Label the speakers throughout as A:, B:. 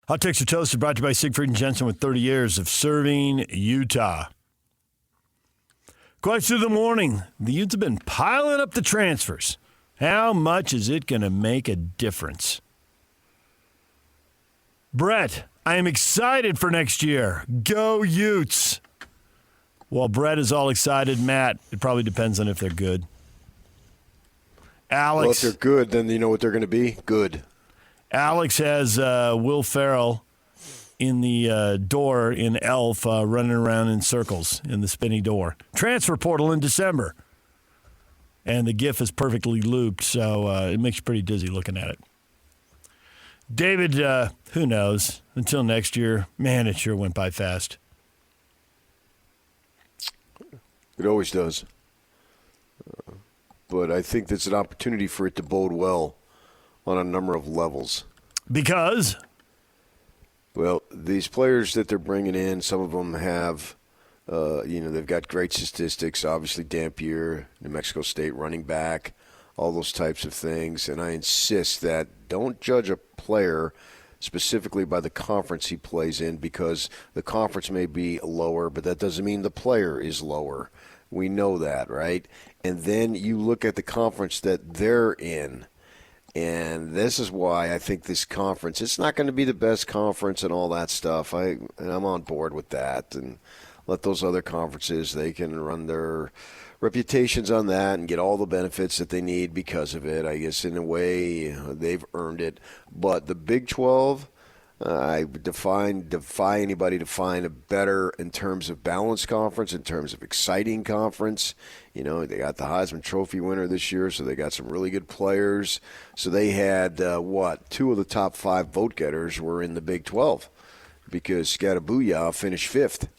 A: Hot Takes or Toast is brought to you by Siegfried and Jensen with 30 years of serving Utah. Question of the morning. The Utes have been piling up the transfers. How much is it going to make a difference? Brett, I am excited for next year. Go Utes. Well, Brett is all excited. Matt, it probably depends on if they're good. Alex.
B: Well, if they're good, then you know what they're going to be? Good.
A: Alex has Will Ferrell in the door in Elf running around in circles in the spinny door. Transfer portal in December. And the GIF is perfectly looped, so it makes you pretty dizzy looking at it. David, who knows? Until next year, man, it sure went by fast.
B: It always does. But I think that's an opportunity for it to bode well on a number of levels.
A: Because?
B: Well, these players that they're bringing in, some of them have, they've got great statistics. Obviously, Dampier, New Mexico State running back, all those types of things. And I insist that don't judge a player specifically by the conference he plays in, because the conference may be lower, but that doesn't mean the player is lower. We know that, right? And then you look at the conference that they're in. And this is why I think this conference, it's not going to be the best conference and all that stuff. I'm on board with that. And let those other conferences, they can run their reputations on that and get all the benefits that they need because of it. I guess in a way they've earned it. But the Big 12, I defy anybody to find a better in terms of balanced conference, in terms of exciting conference. You know, they got the Heisman Trophy winner this year, so they got some really good players. So they had, two of the top 5 vote getters were in the Big 12 because Scattabooyah finished 5th,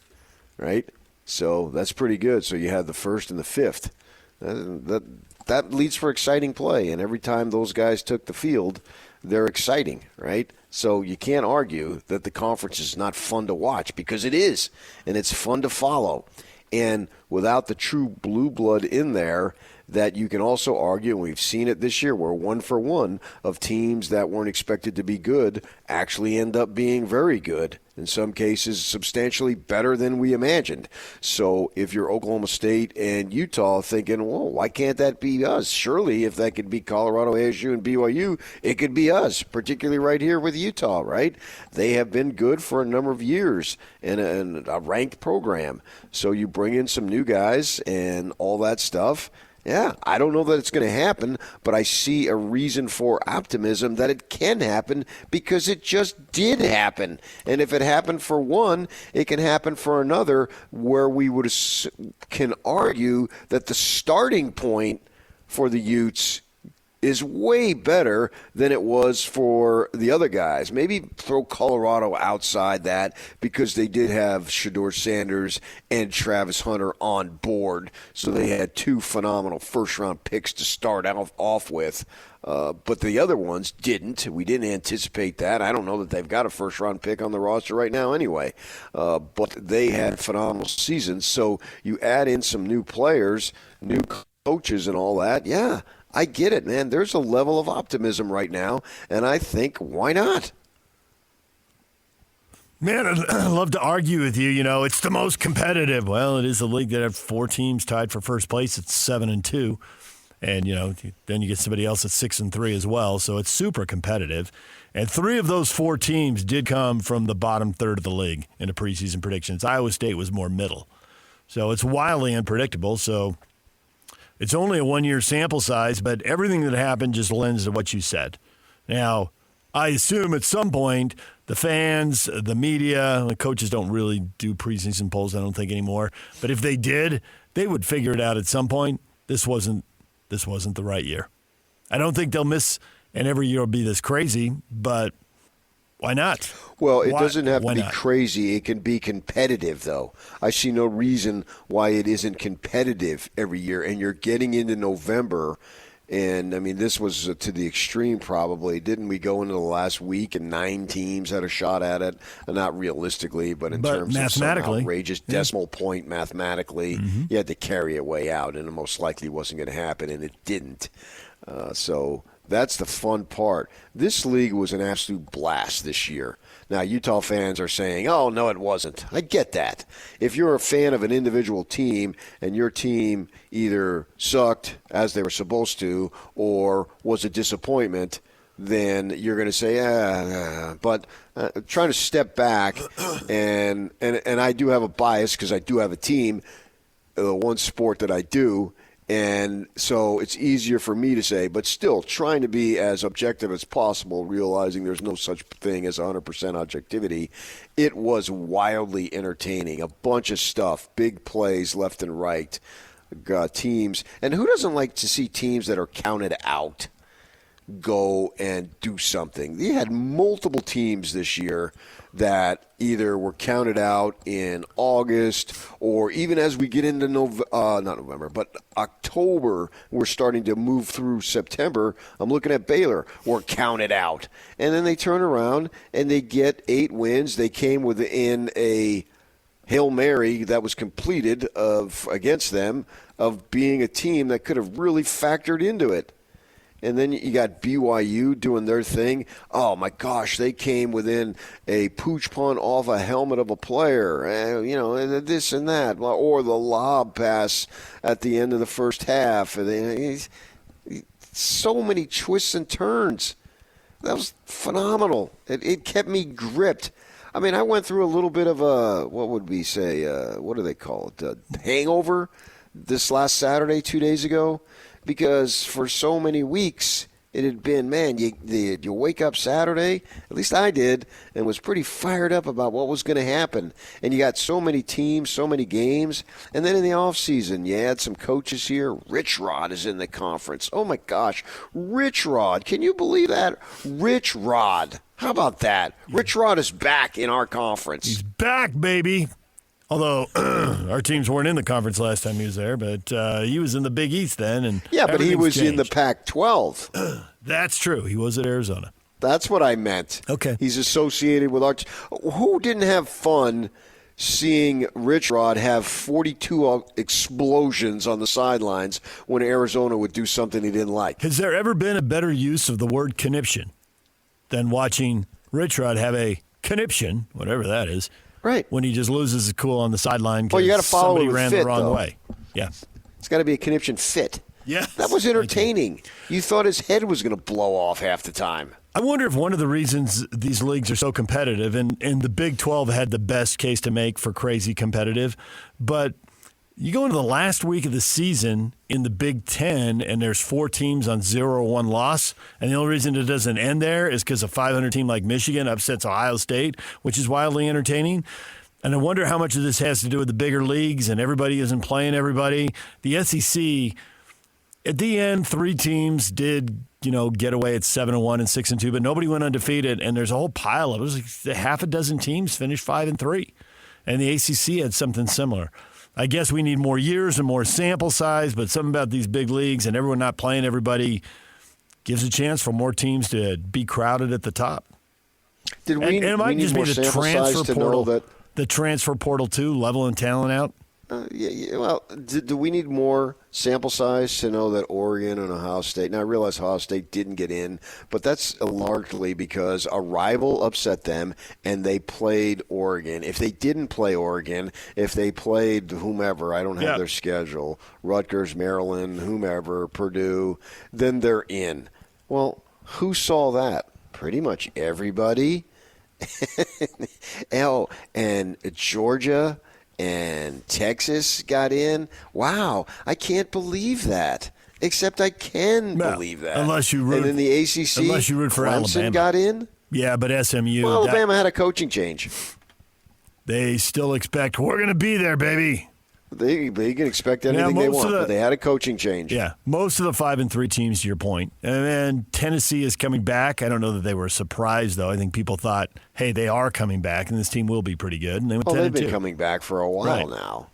B: right? So that's pretty good. So you had the 1st and the 5th. That leads for exciting play, and every time those guys took the field, they're exciting, right? So you can't argue that the conference is not fun to watch, because it is, and it's fun to follow. And without the true blue blood in there, that you can also argue, and we've seen it this year, where 1 for 1 of teams that weren't expected to be good actually end up being very good. In some cases, substantially better than we imagined. So if you're Oklahoma State and Utah thinking, well, why can't that be us? Surely if that could be Colorado, ASU, and BYU, it could be us, particularly right here with Utah, right? They have been good for a number of years and a ranked program. So you bring in some new guys and all that stuff. Yeah, I don't know that it's going to happen, but I see a reason for optimism that it can happen, because it just did happen. And if it happened for one, it can happen for another, where we can argue that the starting point for the Utes is way better than it was for the other guys. Maybe throw Colorado outside that, because they did have Shedeur Sanders and Travis Hunter on board. So they had 2 phenomenal first-round picks to start off with. But the other ones didn't. We didn't anticipate that. I don't know that they've got a first-round pick on the roster right now anyway. But they had phenomenal seasons. So you add in some new players, new coaches and all that, yeah, I get it, man. There's a level of optimism right now, and I think, why not?
A: Man, I'd love to argue with you. You know, it's the most competitive. Well, it is a league that have 4 teams tied for first place. It's 7-2. And, you know, then you get somebody else at 6-3 as well. So it's super competitive. And 3 of those 4 teams did come from the bottom third of the league in the preseason predictions. Iowa State was more middle. So it's wildly unpredictable. So it's only a 1-year sample size, but everything that happened just lends to what you said. Now, I assume at some point the fans, the media, the coaches don't really do preseason polls, I don't think, anymore. But if they did, they would figure it out at some point. This wasn't the right year. I don't think they'll miss, and every year will be this crazy, but why not?
B: Well, it doesn't have to be crazy. It can be competitive, though. I see no reason why it isn't competitive every year. And you're getting into November, and, I mean, this was to the extreme probably. Didn't we go into the last week and 9 teams had a shot at it? Not realistically, but in terms of some outrageous decimal point mathematically, you had to carry it way out, and it most likely wasn't going to happen, and it didn't. So that's the fun part. This league was an absolute blast this year. Now, Utah fans are saying, oh, no, it wasn't. I get that. If you're a fan of an individual team and your team either sucked as they were supposed to or was a disappointment, then you're going to say, but trying to step back, and I do have a bias because I do have a team, the one sport that I do, and so it's easier for me to say, but still trying to be as objective as possible, realizing there's no such thing as 100% objectivity. It was wildly entertaining. A bunch of stuff, big plays left and right, teams. And who doesn't like to see teams that are counted out go and do something? You had multiple teams this year that either were counted out in August or even as we get into not November, but October, we're starting to move through September. I'm looking at Baylor, were counted out. And then they turn around and they get 8 wins. They came within a Hail Mary that was completed against them of being a team that could have really factored into it. And then you got BYU doing their thing. Oh, my gosh, they came within a pooch punt off a helmet of a player, and this and that, or the lob pass at the end of the first half. So many twists and turns. That was phenomenal. It kept me gripped. I mean, I went through a little bit of a, what would we say, what do they call it, hangover this last Saturday, 2 days ago. Because for so many weeks, it had been, man, you wake up Saturday, at least I did, and was pretty fired up about what was going to happen. And you got so many teams, so many games. And then in the offseason, you had some coaches here. Rich Rod is in the conference. Oh, my gosh. Rich Rod. Can you believe that? Rich Rod. How about that? Rich Rod is back in our conference.
A: He's back, baby. Although our teams weren't in the conference last time he was there, but he was in the Big East then. And
B: yeah, but he was
A: changed.
B: in the Pac-12.
A: That's true. He was at Arizona.
B: That's what I meant.
A: Okay.
B: He's associated with our who didn't have fun seeing Rich Rod have 42 explosions on the sidelines when Arizona would do something he didn't like?
A: Has there ever been a better use of the word conniption than watching Rich Rod have a conniption, whatever that is,
B: right,
A: when he just loses his cool on the sideline because
B: you got to follow
A: somebody
B: with
A: ran
B: fit,
A: the wrong
B: though.
A: way. Yeah.
B: It's got to be a conniption fit.
A: Yeah.
B: That was entertaining. You thought his head was going to blow off half the time.
A: I wonder if one of the reasons these leagues are so competitive, and the Big 12 had the best case to make for crazy competitive, but you go into the last week of the season in the Big 10 and there's 4 teams on 0-1 loss, and the only reason it doesn't end there is because a 500 team like Michigan upsets Ohio State, which is wildly entertaining. And I wonder how much of this has to do with the bigger leagues and everybody isn't playing everybody. The SEC, at the end, 3 teams did, get away at 7-1 and 6-2, but nobody went undefeated, and there's a whole pile of it. It was like half a dozen teams finished 5-3, and the ACC had something similar. I guess we need more years and more sample size, but something about these big leagues and everyone not playing everybody gives a chance for more teams to be crowded at the top.
B: And it might just be the transfer portal.
A: The transfer portal, too, leveling talent out?
B: Well, do we need more sample size to know that Oregon and Ohio State – now I realize Ohio State didn't get in, but that's largely because a rival upset them and they played Oregon. If they didn't play Oregon, if they played whomever – I don't have their schedule – Rutgers, Maryland, whomever, Purdue, then they're in. Well, who saw that? Pretty much everybody. And Georgia – and Texas got in. Wow, I can't believe that. Except I can believe that.
A: Unless you root,
B: and in the ACC,
A: unless you root for
B: Clemson
A: Alabama.
B: got in.
A: Yeah, but SMU.
B: Well, Alabama had a coaching change.
A: They still expect we're going to be there, baby.
B: They can expect anything they want, but they had a coaching change.
A: Yeah, most of the 5-3 teams, to your point. And then Tennessee is coming back. I don't know that they were surprised, though. I think people thought, hey, they are coming back, and this team will be pretty good. And they went 10-2.
B: They've been coming back for a while now.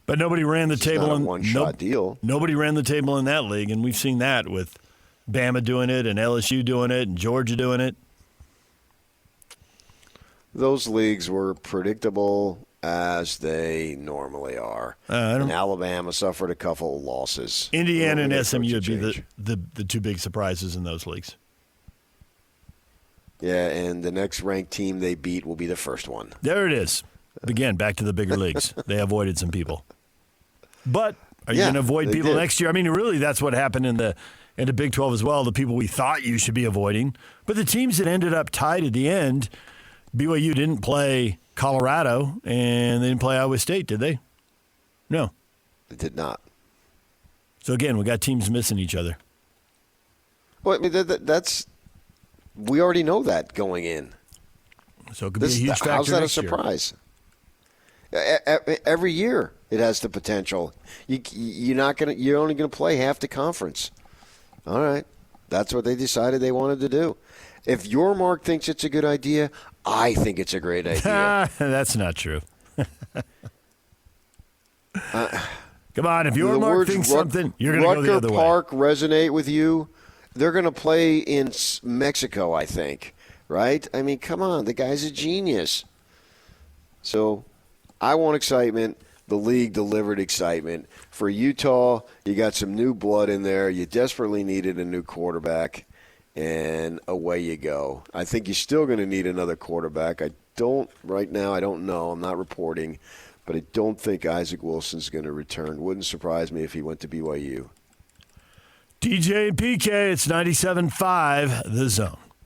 A: But nobody ran the table.
B: Not a one-shot deal.
A: Nobody ran the table in that league, and we've seen that with Bama doing it and LSU doing it and Georgia doing it.
B: Those leagues were predictable as they normally are. And Alabama suffered a couple of losses.
A: Indiana and SMU would be the 2 big surprises in those leagues.
B: Yeah, and the next ranked team they beat will be the first one.
A: There it is. Again, back to the bigger leagues. They avoided some people. But are you going to avoid people next year? I mean, really, that's what happened in the Big 12 as well, the people we thought you should be avoiding. But the teams that ended up tied at the end, BYU didn't play Colorado, and they didn't play Iowa State, did they? No.
B: They did not.
A: So, again, we got teams missing each other.
B: Well, I mean, that's – we already know that going in.
A: So it could be a huge factor
B: how's that
A: next
B: a surprise? Every year it has the potential. You're only going to play half the conference. All right. That's what they decided they wanted to do. If your Mark thinks it's a good idea, I think it's a great idea.
A: That's not true. Come on, if your Mark thinks something, you're going to go the other way.
B: Rutger Park resonate with you? They're going to play in Mexico, I think, right? I mean, come on. The guy's a genius. So I want excitement. The league delivered excitement. For Utah, you got some new blood in there. You desperately needed a new quarterback, and away you go. I think you're still going to need another quarterback. Right now, I don't know. I'm not reporting. But I don't think Isaac Wilson's going to return. Wouldn't surprise me if he went to BYU.
A: DJ and PK, it's 97.5, The Zone.